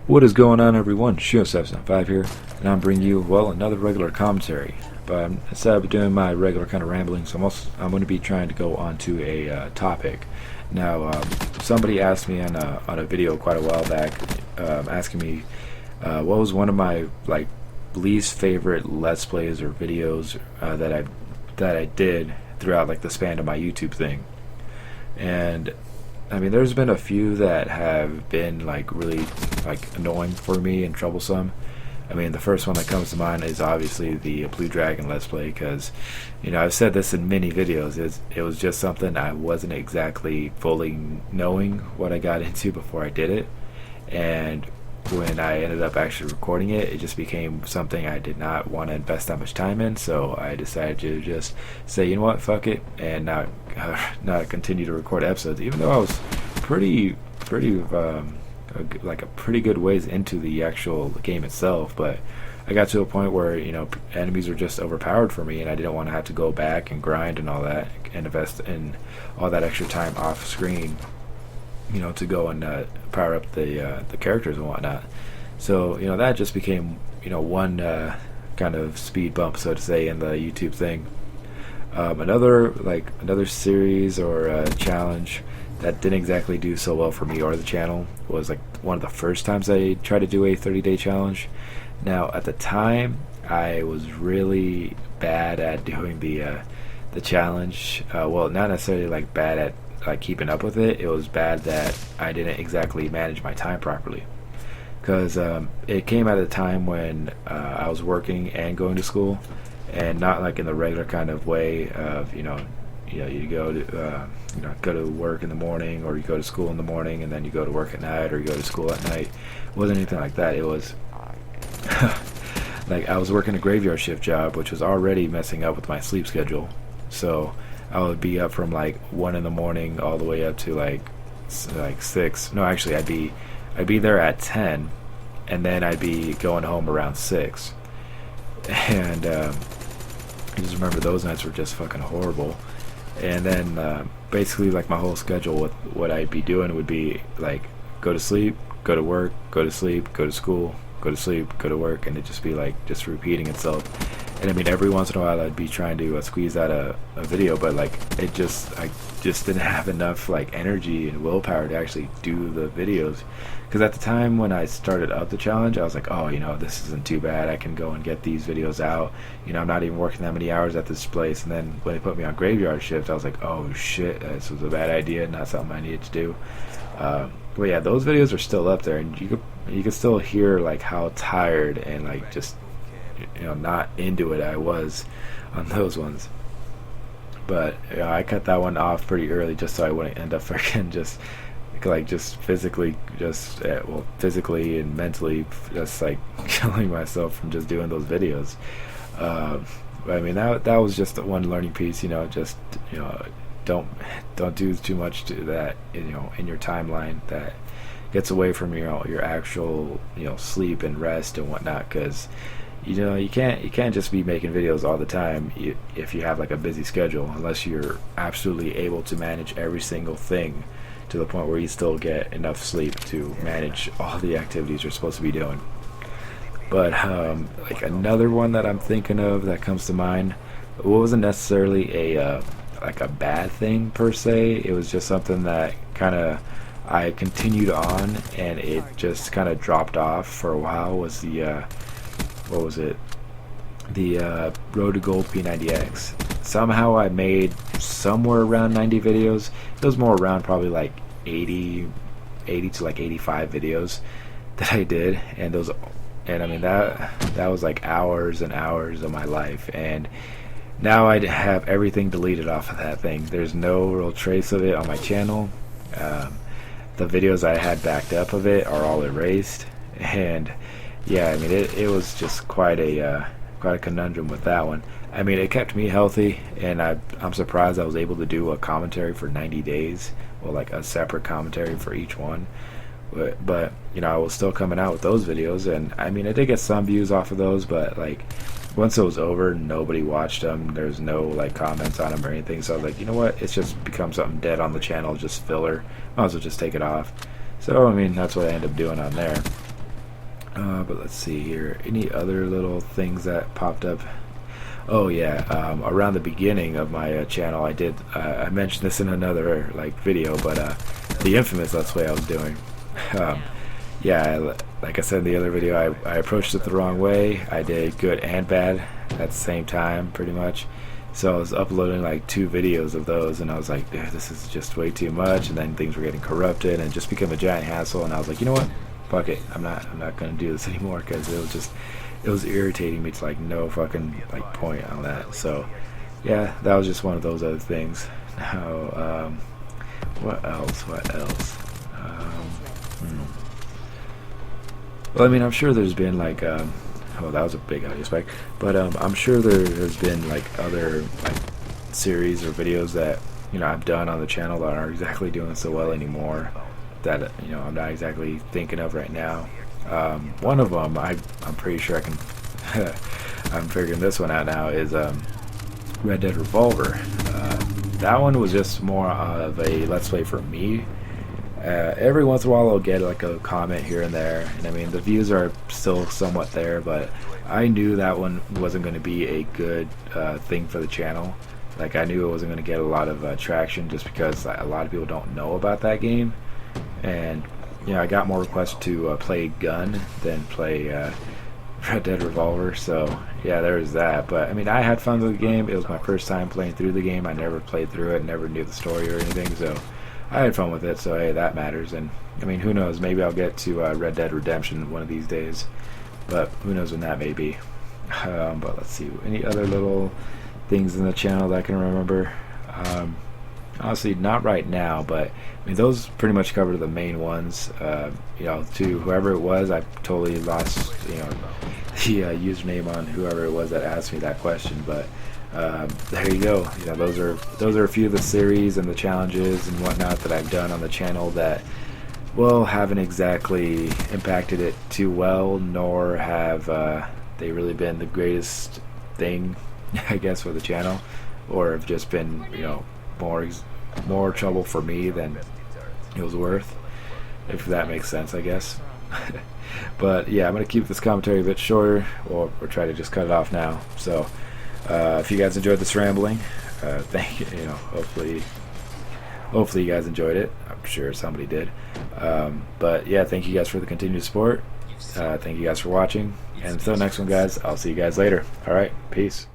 What is going on, everyone? Shio795 here, and I'm bringing you, well, another regular commentary. But instead of doing my regular kind of ramblings, I'm going to be trying to go onto a topic. Now, somebody asked me on a video quite a while back, asking me what was one of my least favorite Let's Plays or videos that I did throughout the span of my YouTube thing. And I mean, there's been a few that have been really annoying for me and troublesome. I mean, the first one that comes to mind is obviously the Blue Dragon Let's Play, because I've said this in many videos. It was just something I wasn't exactly fully knowing what I got into before I did it, and when I ended up actually recording it, it just became something I did not want to invest that much time in. So I decided to just say, you know what, fuck it, and not continue to record episodes, even though I was pretty a pretty good ways into the actual game itself. But I got to a point where enemies were just overpowered for me, and I didn't want to have to go back and grind and all that and invest in all that extra time off screen, to go and power up the characters and whatnot. So that just became one kind of speed bump, so to say, in the YouTube thing. Another series or challenge that didn't exactly do so well for me or the channel was one of the first times I tried to do a 30-day challenge. Now, at the time, I was really bad at doing the challenge. Well, not necessarily bad at keeping up with it. It was bad that I didn't exactly manage my time properly, because it came at a time when I was working and going to school, and not in the regular kind of way of you go to go to work in the morning, or you go to school in the morning and then you go to work at night, or you go to school at night. It wasn't anything like that. It was I was working a graveyard shift job, which was already messing up with my sleep schedule. So I would be up from 1 in the morning all the way up to 6. No, actually, I'd be there at 10, and then I'd be going home around 6. And I just remember those nights were just fucking horrible. And then basically my whole schedule, what I'd be doing would be go to sleep, go to work, go to sleep, go to school, go to sleep, go to work, and it'd just be just repeating itself. And I mean, every once in a while I'd be trying to squeeze out a video, but I just didn't have enough energy and willpower to actually do the videos. Because at the time when I started up the challenge, I was oh, this isn't too bad. I can go and get these videos out. I'm not even working that many hours at this place. And then when they put me on graveyard shift, I was oh shit, this was a bad idea, not something I needed to do. But yeah, those videos are still up there, and you could still hear how tired and just not into it I was on those ones. But I cut that one off pretty early, just so I wouldn't end up freaking just physically physically and mentally just killing myself from just doing those videos. I mean, that was just one learning piece. Don't do too much to that in your timeline that gets away from your actual sleep and rest and whatnot, because you can't just be making videos all the time if you have a busy schedule, unless you're absolutely able to manage every single thing to the point where you still get enough sleep to manage all the activities you're supposed to be doing. But another one that I'm thinking of that comes to mind, it wasn't necessarily a bad thing per se. It was just something that I continued on, and it just kind of dropped off for a while. Was the what was it? The Road to Gold P90X. Somehow I made somewhere around 90 videos. It was more around probably 80 to 85 videos that I did, and I mean that was hours and hours of my life. And now I have everything deleted off of that thing. There's no real trace of it on my channel. The videos I had backed up of it are all erased, and yeah, I mean it was just quite a conundrum with that one. I mean, it kept me healthy, and I'm surprised I was able to do a commentary for 90 days, well, a separate commentary for each one. But I was still coming out with those videos, and I mean, I did get some views off of those, but once it was over, nobody watched them. There's no comments on them or anything. So I was you know what? It's just become something dead on the channel, just filler. Might as well just take it off. So I mean, that's what I ended up doing on there. But let's see here. Any other little things that popped up? Oh yeah, around the beginning of my channel, I mentioned this in another like video, but the infamous Let's Play I was doing. Um, yeah, like I said in the other video, I approached it the wrong way. I did good and bad at the same time, pretty much. So I was uploading like 2 videos of those, and I was like, dude, this is just way too much. And then things were getting corrupted, and it just became a giant hassle. And I was like, you know what? Fuck it. I'm not gonna do this anymore, because it was irritating me to like no fucking like point on that. So yeah, that was just one of those other things. Now, what else? Well, I mean, I'm sure there's been like, oh, that was a big audio spike, but I'm sure there has been like other like series or videos that I've done on the channel that aren't exactly doing so well anymore. That I'm not exactly thinking of right now. One of them, I'm pretty sure I can. I'm figuring this one out now. Is Red Dead Revolver. That one was just more of a let's play for me. Every once in a while I'll get like a comment here and there, and I mean the views are still somewhat there, but I knew that one wasn't going to be a good thing for the channel. Like, I knew it wasn't going to get a lot of traction, just because a lot of people don't know about that game. And I got more requests to play Gun than play Red Dead Revolver, so yeah, there was that. But I mean, I had fun with the game. It was my first time playing through the game. I never played through it, never knew the story or anything, so I had fun with it, so hey, that matters. And I mean, who knows, maybe I'll get to Red Dead Redemption one of these days, but who knows when that may be. But let's see, any other little things in the channel that I can remember? Honestly, not right now, but I mean, those pretty much cover the main ones. To whoever it was, I totally lost the username on whoever it was that asked me that question, but there you go. Those are a few of the series and the challenges and whatnot that I've done on the channel that, well, haven't exactly impacted it too well, nor have they really been the greatest thing, I guess, for the channel, or have just been more trouble for me than it was worth, if that makes sense, I guess. But yeah, I'm gonna keep this commentary a bit shorter, or try to just cut it off now. So if you guys enjoyed this rambling, thank you. Hopefully you guys enjoyed it. I'm sure somebody did. But yeah, thank you guys for the continued support. Thank you guys for watching, and until next one, guys, I'll see you guys later. All right, peace.